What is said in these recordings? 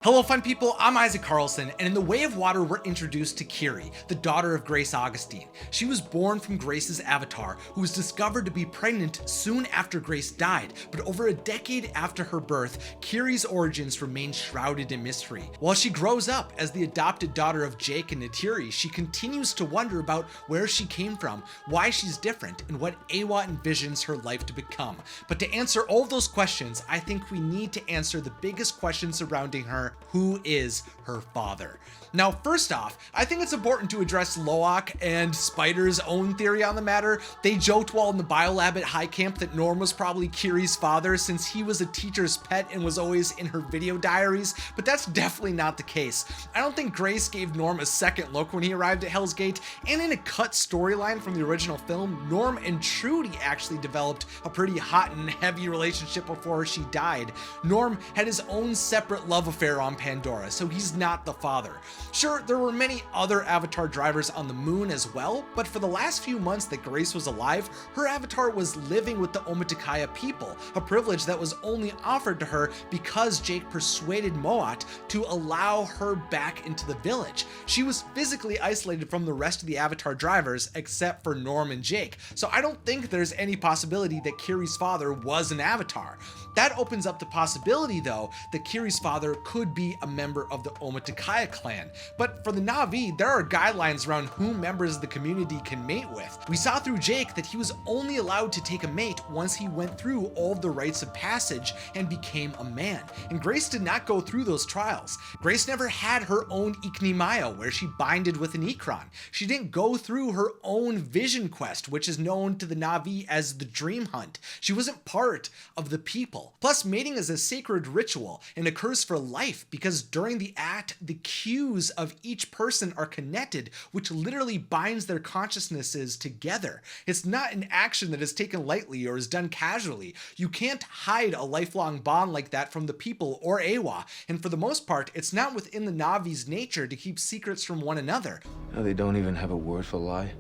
Hello fun people, I'm Isaac Carlson, and in The Way of Water we're introduced to Kiri, the daughter of Grace Augustine. She was born from Grace's avatar, who was discovered to be pregnant soon after Grace died, but over a decade after her birth, Kiri's origins remain shrouded in mystery. While she grows up as the adopted daughter of Jake Neytiri, she continues to wonder about where she came from, why she's different, and what Eywa envisions her life to become. But to answer all of those questions, I think we need to answer the biggest question surrounding her: who is her father? Now, first off, I think it's important to address Loak and Spider's own theory on the matter. They joked while in the biolab at High Camp that Norm was probably Kiri's father since he was a teacher's pet and was always in her video diaries, but that's definitely not the case. I don't think Grace gave Norm a second look when he arrived at Hell's Gate, and in a cut storyline from the original film, Norm and Trudy actually developed a pretty hot and heavy relationship before she died. Norm had his own separate love affair on Pandora, so he's not the father. Sure, there were many other Avatar drivers on the moon as well, but for the last few months that Grace was alive, her avatar was living with the Omaticaya people, a privilege that was only offered to her because Jake persuaded Moat to allow her back into the village. She was physically isolated from the rest of the Avatar drivers except for Norm and Jake, so I don't think there's any possibility that Kiri's father was an Avatar. That opens up the possibility, though, that Kiri's father could be a member of the Omaticaya clan. But for the Na'vi, there are guidelines around who members of the community can mate with. We saw through Jake that he was only allowed to take a mate once he went through all of the rites of passage and became a man. And Grace did not go through those trials. Grace never had her own Ikni where she binded with an Ikran. She didn't go through her own vision quest, which is known to the Na'vi as the Dream Hunt. She wasn't part of the people. Plus, mating is a sacred ritual and occurs for life because during the act, the cues of each person are connected, which literally binds their consciousnesses together. It's not an action that is taken lightly or is done casually. You can't hide a lifelong bond like that from the people or Eywa, and for the most part, it's not within the Na'vi's nature to keep secrets from one another. Now they don't even have a word for lie.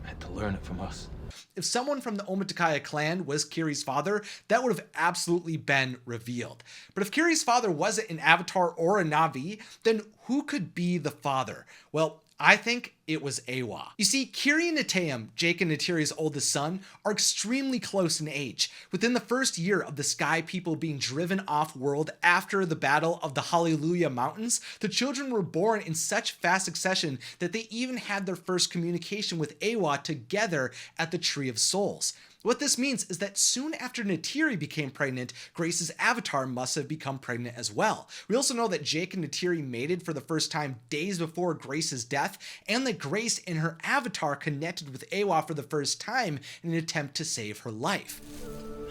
Had to learn it from us. If someone from the Omaticaya clan was Kiri's father, that would have absolutely been revealed. But if Kiri's father wasn't an Avatar or a Na'vi, then who could be the father? Well, I think it was Eywa. You see, Kiri and Neteyam, Jake and Neytiri's oldest son, are extremely close in age. Within the first year of the Sky People being driven off-world after the Battle of the Hallelujah Mountains, the children were born in such fast succession that they even had their first communication with Eywa together at the Tree of Souls. What this means is that soon after Neytiri became pregnant, Grace's avatar must have become pregnant as well. We also know that Jake and Neytiri mated for the first time days before Grace's death, and that Grace and her avatar connected with Eywa for the first time in an attempt to save her life.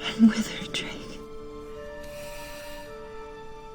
I'm with her, Drake.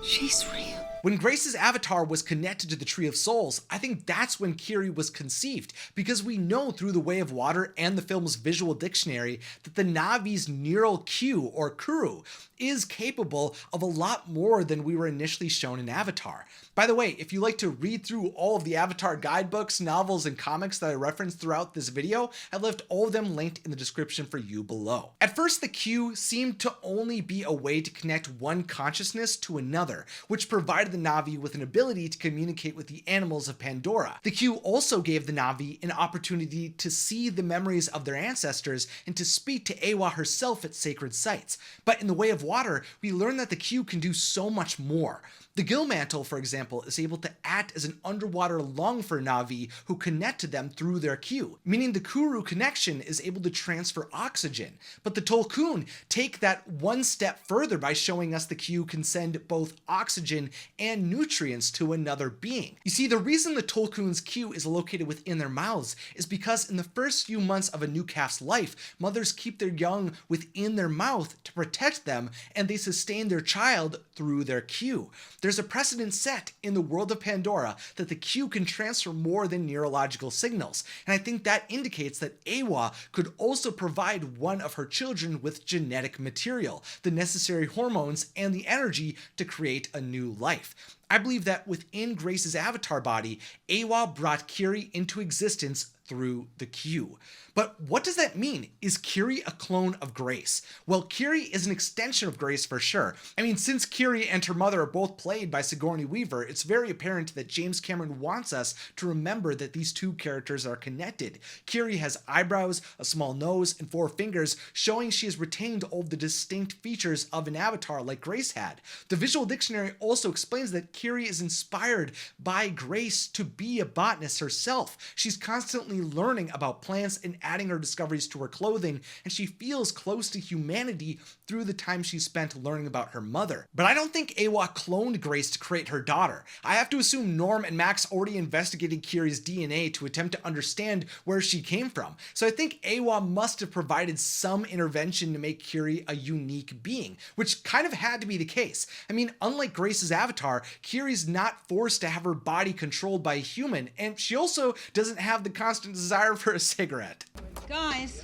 She's real. When Grace's avatar was connected to the Tree of Souls, I think that's when Kiri was conceived, because we know through The Way of Water and the film's visual dictionary that the Na'vi's neural Q, or Kuru, is capable of a lot more than we were initially shown in Avatar. By the way, if you like to read through all of the Avatar guidebooks, novels, and comics that I referenced throughout this video, I've left all of them linked in the description for you below. At first, the Q seemed to only be a way to connect one consciousness to another, which provided the Na'vi with an ability to communicate with the animals of Pandora. The Q also gave the Na'vi an opportunity to see the memories of their ancestors and to speak to Eywa herself at sacred sites. But in The Way of Water, we learn that the Q can do so much more. The gill mantle, for example, is able to act as an underwater lung for Na'vi who connect to them through their Q, meaning the Kuru connection is able to transfer oxygen. But the Tolkun take that one step further by showing us the Q can send both oxygen and nutrients to another being. You see, the reason the Tolkun's Q is located within their mouths is because in the first few months of a new calf's life, mothers keep their young within their mouth to protect them, and they sustain their child through their Q. There's a precedent set in the world of Pandora that the Q can transfer more than neurological signals, and I think that indicates that Eywa could also provide one of her children with genetic material, the necessary hormones, and the energy to create a new life. I believe that within Grace's avatar body, Eywa brought Kiri into existence through the Q. But what does that mean? Is Kiri a clone of Grace? Well, Kiri is an extension of Grace for sure. I mean, since Kiri and her mother are both played by Sigourney Weaver, it's very apparent that James Cameron wants us to remember that these two characters are connected. Kiri has eyebrows, a small nose, and 4 fingers, showing she has retained all of the distinct features of an avatar like Grace had. The Visual Dictionary also explains that Kiri is inspired by Grace to be a botanist herself. She's constantly learning about plants and adding her discoveries to her clothing, and she feels close to humanity through the time she spent learning about her mother. But I don't think Eywa cloned Grace to create her daughter. I have to assume Norm and Max already investigated Kiri's DNA to attempt to understand where she came from. So I think Eywa must have provided some intervention to make Kiri a unique being, which kind of had to be the case. I mean, unlike Grace's avatar, Kiri's not forced to have her body controlled by a human, and she also doesn't have the constant desire for a cigarette. Guys,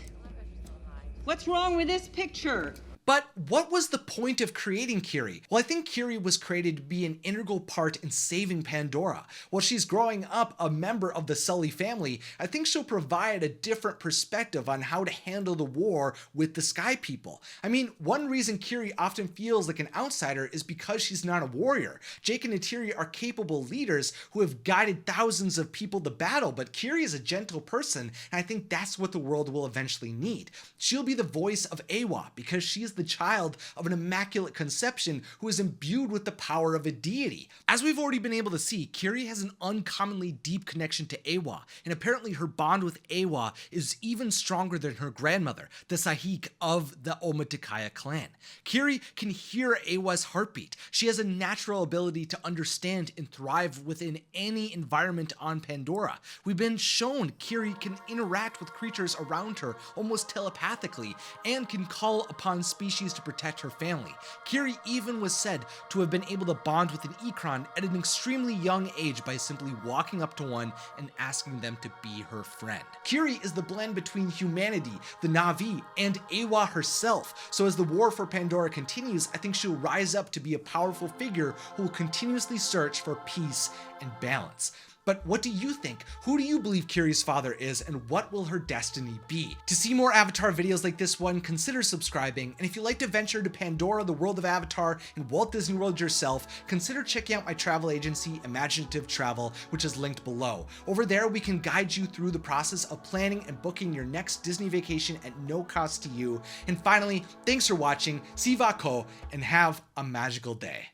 what's wrong with this picture? But what was the point of creating Kiri? Well, I think Kiri was created to be an integral part in saving Pandora. While she's growing up a member of the Sully family, I think she'll provide a different perspective on how to handle the war with the Sky People. I mean, one reason Kiri often feels like an outsider is because she's not a warrior. Jake and Neytiri are capable leaders who have guided thousands of people to battle, but Kiri is a gentle person, and I think that's what the world will eventually need. She'll be the voice of Eywa because she's the child of an immaculate conception who is imbued with the power of a deity. As we've already been able to see, Kiri has an uncommonly deep connection to Eywa, and apparently her bond with Eywa is even stronger than her grandmother, the Sahik of the Omaticaya clan. Kiri can hear Eywa's heartbeat. She has a natural ability to understand and thrive within any environment on Pandora. We've been shown Kiri can interact with creatures around her almost telepathically and can call upon species to protect her family. Kiri even was said to have been able to bond with an Ikran at an extremely young age by simply walking up to one and asking them to be her friend. Kiri is the blend between humanity, the Na'vi, and Eywa herself, so as the war for Pandora continues, I think she'll rise up to be a powerful figure who will continuously search for peace and balance. But what do you think? Who do you believe Kiri's father is, and what will her destiny be? To see more Avatar videos like this one, consider subscribing, and if you'd like to venture to Pandora, the world of Avatar, and Walt Disney World yourself, consider checking out my travel agency, Imaginative Travel, which is linked below. Over there, we can guide you through the process of planning and booking your next Disney vacation at no cost to you. And finally, thanks for watching, Siva Ko, and have a magical day.